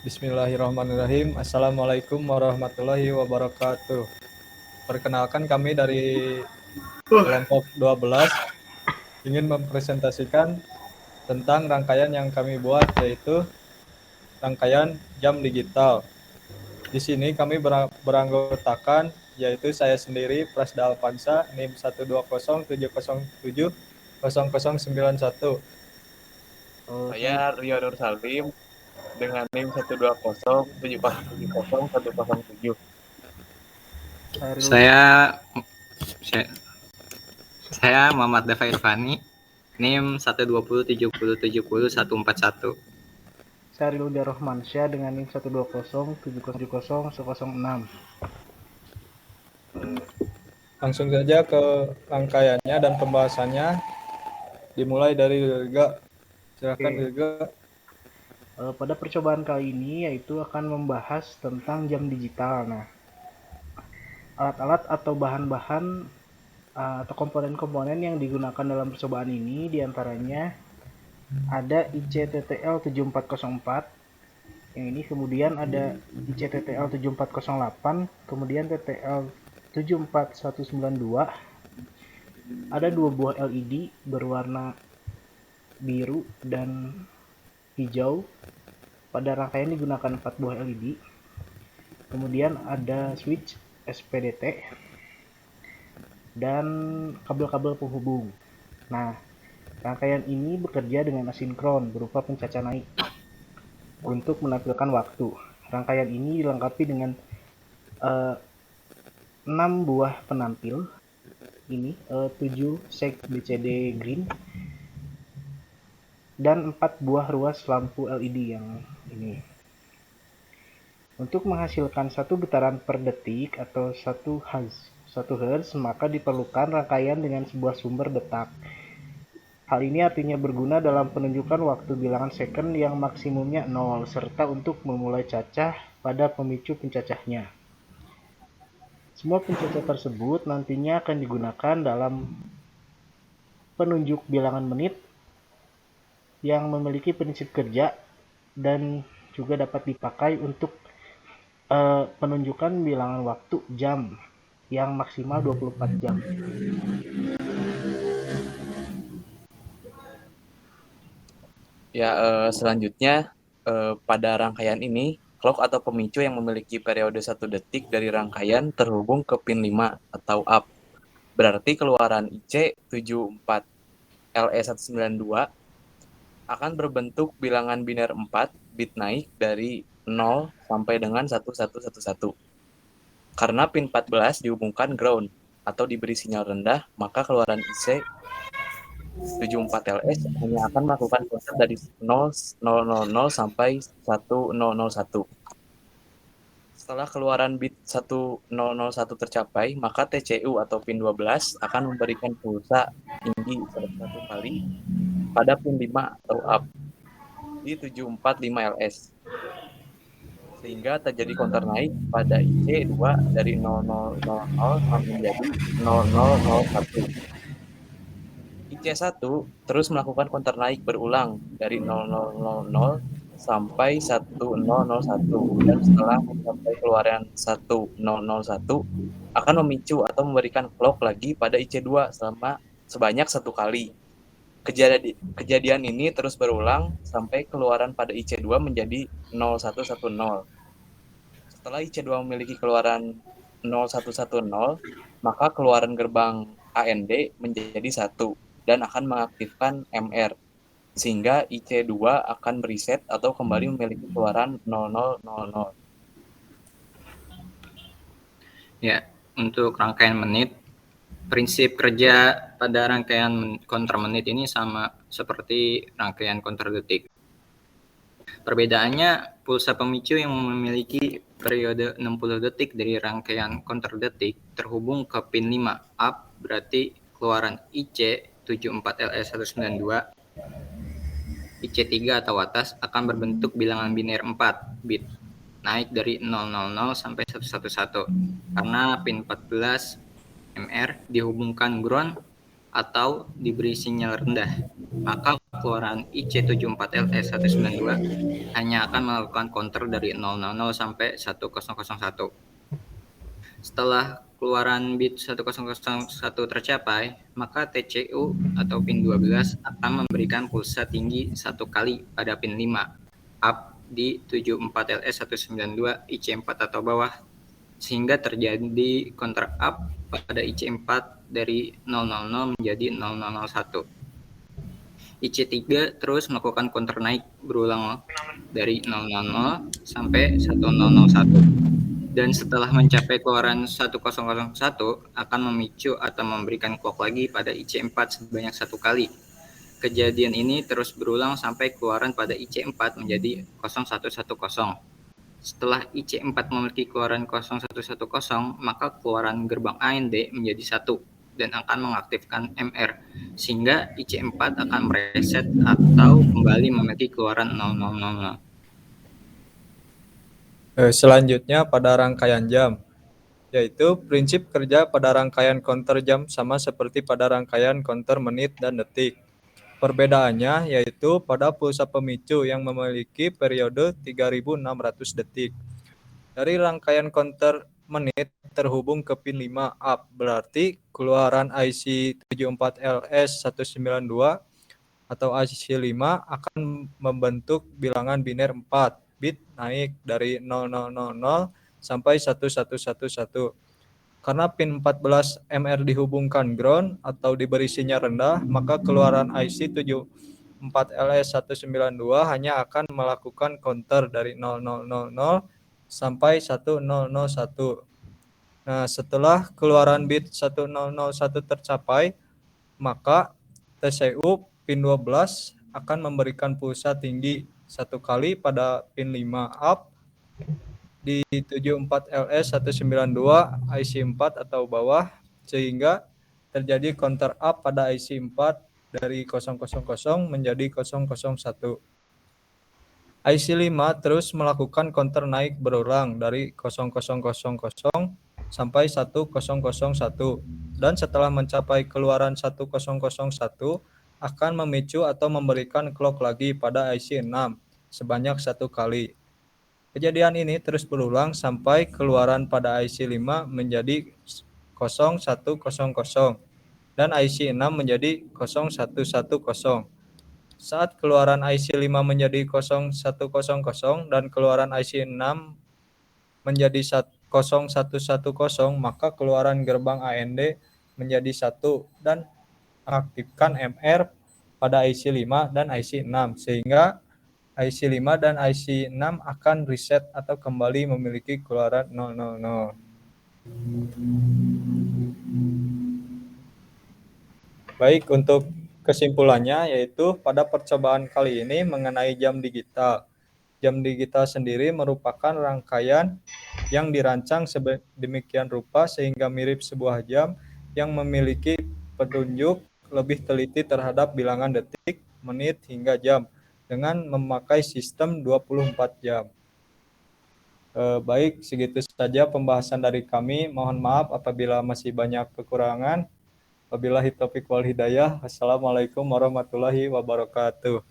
Bismillahirrahmanirrahim. Assalamualaikum warahmatullahi wabarakatuh. Perkenalkan kami dari kelompok 12 ingin mempresentasikan tentang rangkaian yang kami buat, yaitu rangkaian jam digital. Di sini kami beranggotakan, yaitu saya sendiri, Prasda Alfansa, NIM 12070770091. Saya Rio Nur Salim dengan NIM 12070700107. Saya Muhammad Dafa Irfani, NIM 12070707141. Saya Rilda Rohmansyah dengan NIM 12070700106. Langsung saja ke rangkaiannya dan pembahasannya, dimulai dari Rilga. Silakan Rilga. Pada percobaan kali ini yaitu akan membahas tentang jam digital. Nah, alat-alat atau bahan-bahan atau komponen-komponen yang digunakan dalam percobaan ini diantaranya ada ICTTL 7404, yang ini kemudian ada ICTTL 7408, kemudian TTL 74192, ada 2 buah LED berwarna biru dan hijau. Pada rangkaian digunakan 4 buah LED. Kemudian ada switch SPDT dan kabel-kabel penghubung. Nah, rangkaian ini bekerja dengan asinkron berupa pencacah naik untuk menampilkan waktu. Rangkaian ini dilengkapi dengan 6 buah penampil. Ini 7 seg BCD green dan 4 buah ruas lampu LED yang ini. Untuk menghasilkan 1 getaran per detik atau 1 Hz, maka diperlukan rangkaian dengan sebuah sumber detak. Hal ini artinya berguna dalam penunjukan waktu bilangan second yang maksimumnya 0, serta untuk memulai cacah pada pemicu pencacahnya. Semua pencacah tersebut nantinya akan digunakan dalam penunjuk bilangan menit yang memiliki prinsip kerja dan juga dapat dipakai untuk penunjukan bilangan waktu jam yang maksimal 24 jam. Selanjutnya pada rangkaian ini, clock atau pemicu yang memiliki periode 1 detik dari rangkaian terhubung ke pin 5 atau up. Berarti keluaran IC 74LE192 akan berbentuk bilangan biner 4 bit naik dari 0 sampai dengan 1111. Karena pin 14 dihubungkan ground atau diberi sinyal rendah, maka keluaran IC 74LS hanya akan melakukan proses dari 000 sampai 1001. Setelah keluaran bit 1001 tercapai, maka TCU atau pin 12 akan memberikan pulsa tinggi 1 kali pada pin 5 atau up di 745LS. Sehingga terjadi counter naik pada IC2 dari 0000 sampai menjadi 0001. IC1 terus melakukan counter naik berulang dari 0000 sampai 1001, dan setelah mencapai keluaran 1001 akan memicu atau memberikan clock lagi pada IC2 sebanyak 1 kali. Kejadian ini terus berulang sampai keluaran pada IC2 menjadi 0110. Setelah IC2 memiliki keluaran 0110, maka keluaran gerbang AND menjadi 1 dan akan mengaktifkan MR, sehingga IC2 akan bereset atau kembali memiliki keluaran 0000. Ya, untuk rangkaian menit, prinsip kerja pada rangkaian counter menit ini sama seperti rangkaian counter detik. Perbedaannya, pulsa pemicu yang memiliki periode 60 detik dari rangkaian counter detik terhubung ke pin 5 up, berarti keluaran IC 74LS192, IC3 atau atas akan berbentuk bilangan biner 4 bit naik dari 000 sampai 111 karena pin 14 MR dihubungkan ground atau diberi sinyal rendah. maka keluaran IC74LS192 hanya akan melakukan counter dari 000 sampai 1001. Setelah keluaran bit 1001 tercapai, maka TCU atau pin 12 akan memberikan pulsa tinggi 1 kali pada pin 5 up di 74LS192 IC4 atau bawah, sehingga terjadi counter up pada IC4 dari 000 menjadi 0001. IC3 terus melakukan counter naik berulang dari 000 sampai 1001. Dan setelah mencapai keluaran 1001 akan memicu atau memberikan clock lagi pada IC4 sebanyak 1 kali. Kejadian ini terus berulang sampai keluaran pada IC4 menjadi 0110. Setelah IC4 memiliki keluaran 0110, maka keluaran gerbang AND menjadi 1 dan akan mengaktifkan MR, sehingga IC4 akan mereset atau kembali memiliki keluaran 0000. Selanjutnya pada rangkaian jam, yaitu prinsip kerja pada rangkaian counter jam sama seperti pada rangkaian counter menit dan detik. Perbedaannya yaitu pada pulsa pemicu yang memiliki periode 3600 detik. Dari rangkaian counter menit terhubung ke pin 5 up, berarti keluaran IC 74LS192 atau IC 5 akan membentuk bilangan biner 4 bit naik dari 0000 sampai 1111. Karena pin 14 MR dihubungkan ground atau diberi sinyal rendah, maka keluaran IC 74LS192 hanya akan melakukan counter dari 0000 sampai 1001. Nah, setelah keluaran bit 1001 tercapai, maka TCU pin 12 akan memberikan pulsa tinggi 1 kali pada pin 5 up di 74LS192 IC4 atau bawah, sehingga terjadi counter up pada IC4 dari 000 menjadi 001. IC5 terus melakukan counter naik berulang dari 0000 sampai 1001 dan setelah mencapai keluaran 1001 akan memicu atau memberikan clock lagi pada IC6 sebanyak 1 kali. Kejadian ini terus berulang sampai keluaran pada IC5 menjadi 0100 dan IC6 menjadi 0110. Saat keluaran IC5 menjadi 0100 dan keluaran IC6 menjadi 0110, maka keluaran gerbang AND menjadi 1 dan mengaktifkan MR pada IC5 dan IC6, sehingga IC5 dan IC6 akan reset atau kembali memiliki keluaran 000. Baik, untuk kesimpulannya yaitu pada percobaan kali ini mengenai jam digital. Jam digital sendiri merupakan rangkaian yang dirancang sedemikian rupa sehingga mirip sebuah jam yang memiliki petunjuk lebih teliti terhadap bilangan detik, menit, hingga jam dengan memakai sistem 24 jam. Baik, segitu saja pembahasan dari kami. Mohon maaf apabila masih banyak kekurangan. Wabillahi taufiq wal hidayah. Wassalamualaikum warahmatullahi wabarakatuh.